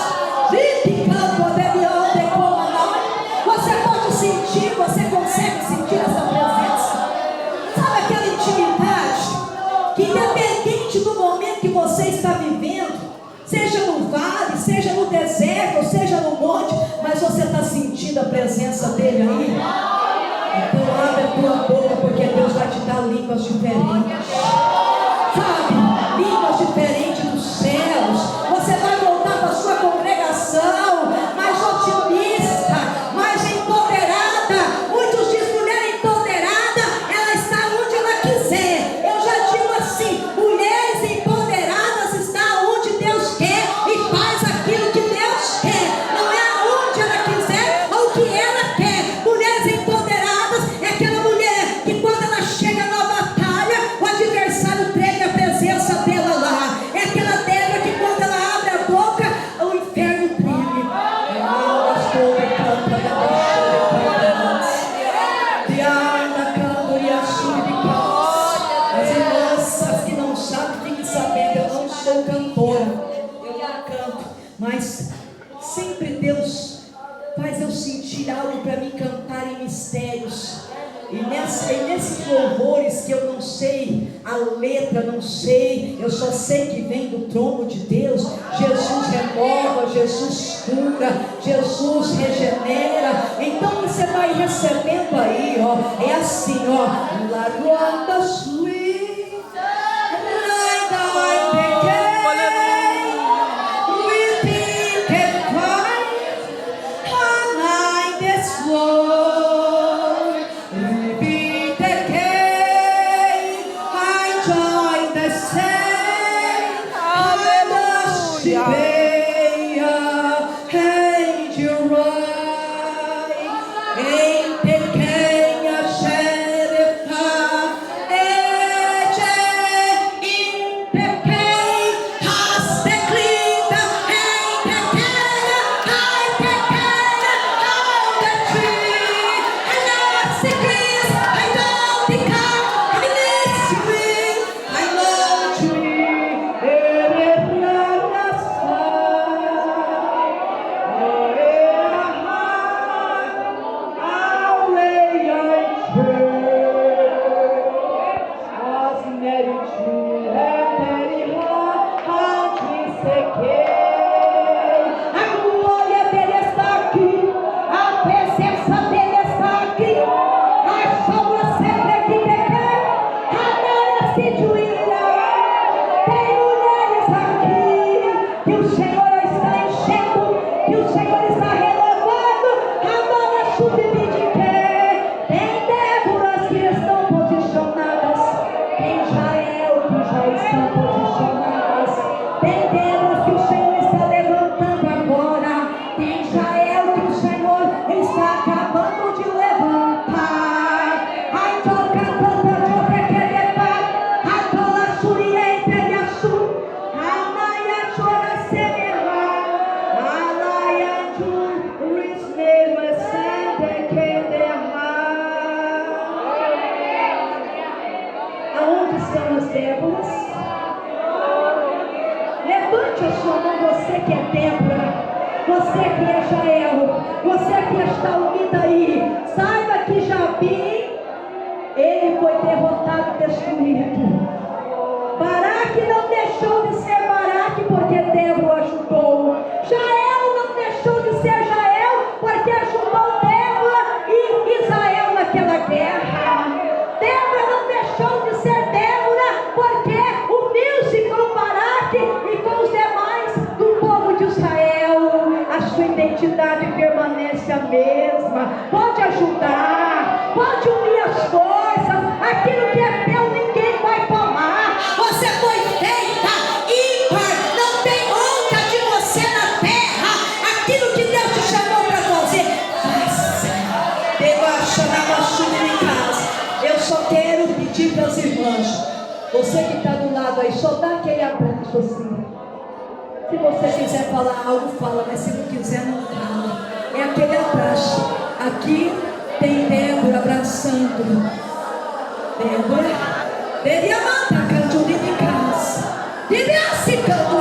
Você pode sentir, você consegue sentir essa presença? Sabe aquela intimidade que, independente do momento que você está vivendo, seja no vale, seja no deserto, seja no monte, mas você está sentindo a presença dele aí? Então abre a tua boca, porque Deus vai te dar línguas diferentes. Sabe? Línguas diferentes dos céus. Você vai voltar para a sua congregação mais otimista, mais empoderada. Muitos dizem mulher empoderada, ela está onde ela quiser. Eu já digo assim, mulheres empoderadas estão onde Deus quer e faz aquilo que Deus quer. Não é aonde ela quiser ou o que ela quer. Mulheres empoderadas é aquela mulher que quando ela chega na batalha, o adversário treme a presença dela lá. É aquela Débora que quando ela abre a boca, o inferno treme. As irmãs que não sabem, fiquem sabendo, eu não sou cantora, eu não canto, mas sempre Deus faz eu sentir algo para me cantar em mistérios. E nesses louvores que eu não sei a letra, não sei, eu só sei que vem do trono de Deus. Jesus renova, Jesus cura, Jesus regenera. Então você vai recebendo aí, ó, é assim, ó, La Ronda Sweet, like I became, weeping and crying, and I this world. Você que é Jael, você que está unida aí, saiba que Jabim, ele foi derrotado e destruído. Baraque não deixou de ser Baraque porque Débora o ajudou. Jael não deixou de ser Jael porque ajudou Débora e Israel naquela guerra. Débora não deixou de ser Débora porque uniu-se com Baraque e com os demais do povo de Israel. A sua identidade permanece a mesma. Pode ajudar, pode unir as forças. Aquilo que é teu ninguém vai tomar. Você foi feita ímpar, não tem outra de você na terra. Aquilo que Deus te chamou para fazer, faça. Debaixo da machuca em casa. Eu só quero pedir para as irmãs, você que está do lado aí, só dá aquele abraço assim. Se você quiser falar algo, fala, mas se não quiser, não fala. É aquele abraço. Aqui tem Débora abraçando. Débora, Teriamata canto de casa. Dibiasi canto